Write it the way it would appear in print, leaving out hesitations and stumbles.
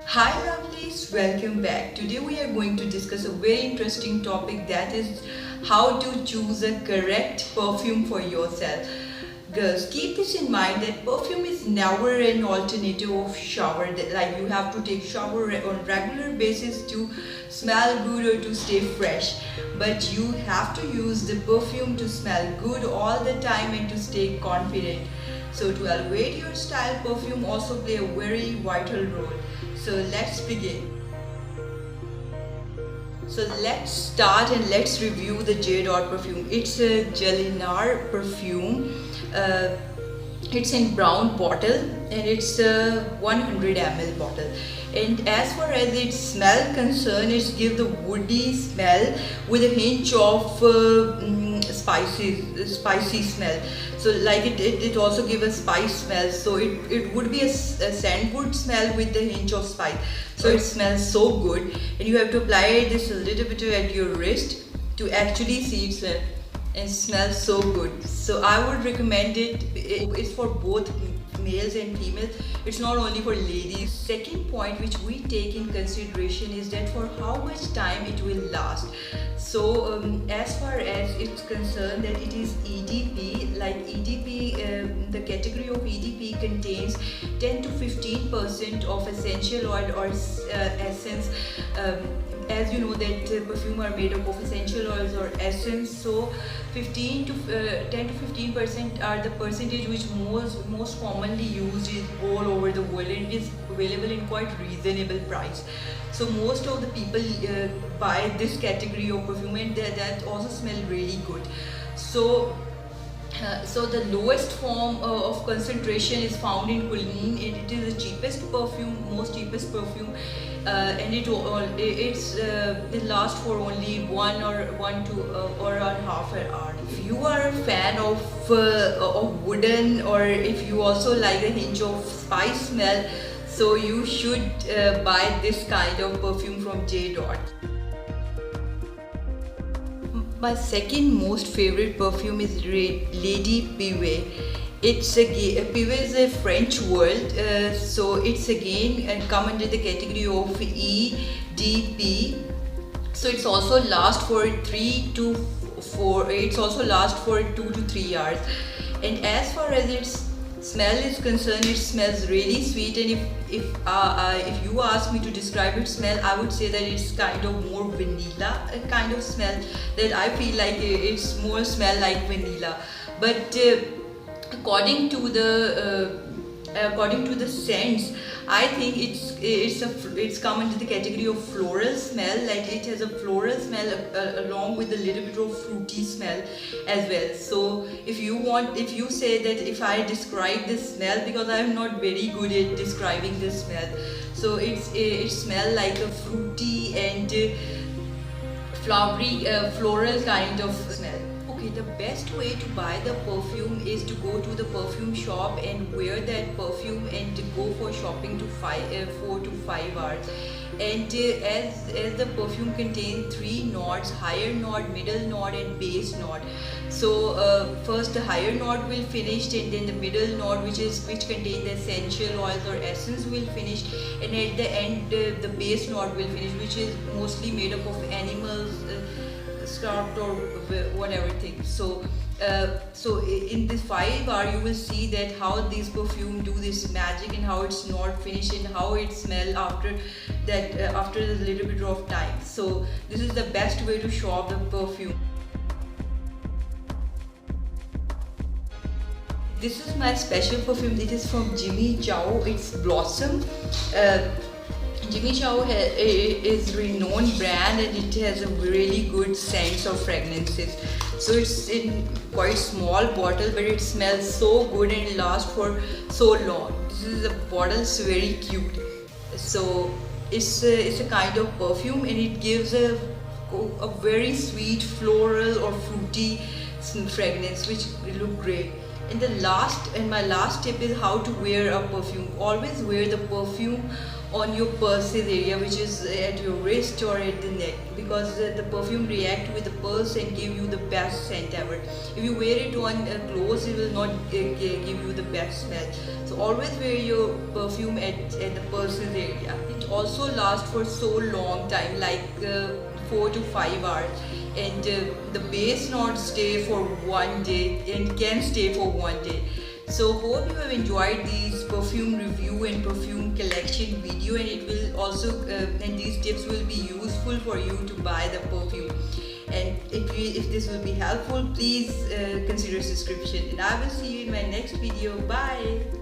Hi lovelies, welcome back. Today we are going to discuss a very interesting topic, that is how to choose a correct perfume for yourself. Girls, keep this in mind that perfume is never an alternative of shower. Like you have to take shower on regular basis to smell good or to stay fresh. But you have to use the perfume to smell good all the time and to stay confident. So to elevate your style, perfume also play a very vital role. So let's begin. So let's start and let's review the J Dot perfume. It's a Jelinar perfume. Uh, it's in brown bottle and it's a 100 ml bottle. And as far as its smell concerned, it gives the woody smell with a hint of spicy smell. So like it also gives a spice smell, so it would be a sandalwood smell with the hint of spice. So it smells so good, and you have to apply this a little bit at your wrist to actually see it smell, and smells so good. So I would recommend it. It's for both males and females. It's not only for ladies. Second point which we take in consideration is that for how much time it will last. So as far as it's concerned that it is EDP, like EDP, the category of EDP contains 10 to 15% of essential oil or essence. As you know that perfume are made up of essential oils or essence, so 10 to 15% are the percentage which most commonly used is all over the world, and it is available in quite reasonable price. So most of the people buy this category of perfume, and that also smell really good. So so the lowest form of concentration is found in Kulin, and it is the cheapest perfume, most cheapest perfume, and it lasts for only one and a half an hour. If you are a fan of wooden, or if you also like a hint of spice smell, so you should buy this kind of perfume from J Dot. My second most favorite perfume is Lady Pive. Pive is a French word, so it's again come under the category of EDP. So it's also last for 3 to 4. It's also last for 2 to 3 hours. And as far as its smell is concerned, it smells really sweet, and if you ask me to describe its smell, I would say that it's kind of more vanilla kind of smell, that I feel like it's more smell like vanilla. But according to the scents, I think it's come into the category of floral smell. Like it has a floral smell along with a little bit of fruity smell as well. So if you say that if I describe this smell, because I am not very good at describing this smell, so it smell like a fruity and flowery floral kind of smell. Okay, the best way to buy the perfume is to go to the perfume shop and wear that perfume and to go for shopping to 4 to 5 hours. And as the perfume contains 3 notes: higher note, middle note and base note. So first the higher note will finish, and then the middle note which contains the essential oils or essence will finish, and at the end the base note will finish, which is mostly made up of animals, sculpt or whatever thing. So in this 5 hour you will see that how these perfume do this magic, and how it's not finished, and how it smell after that after a little bit of time. So this is the best way to shop the perfume. This is my special perfume. It is from Jimmy Choo. It's Blossom. Jimmy Choo is renowned brand, and it has a really good scents of fragrances. So it's in quite small bottle, but it smells so good and it lasts for so long. This is a bottle. It's very cute. So it's a kind of perfume, and it gives a very sweet floral or fruity fragrance, which look great. And my last tip is how to wear a perfume. Always wear the perfume on your pulses area, which is at your wrist or at the neck, because the perfume react with the pulse and give you the best scent ever. If you wear it on clothes, it will not give you the best smell. So always wear your perfume at the pulses area. It also lasts for so long time, like 4 to 5 hours, and the base not stay for 1 day and can stay for 1 day. So hope you have enjoyed these perfume review and perfume collection video, and it will also and these tips will be useful for you to buy the perfume. And if this will be helpful, please consider subscription, and I will see you in my next video. Bye.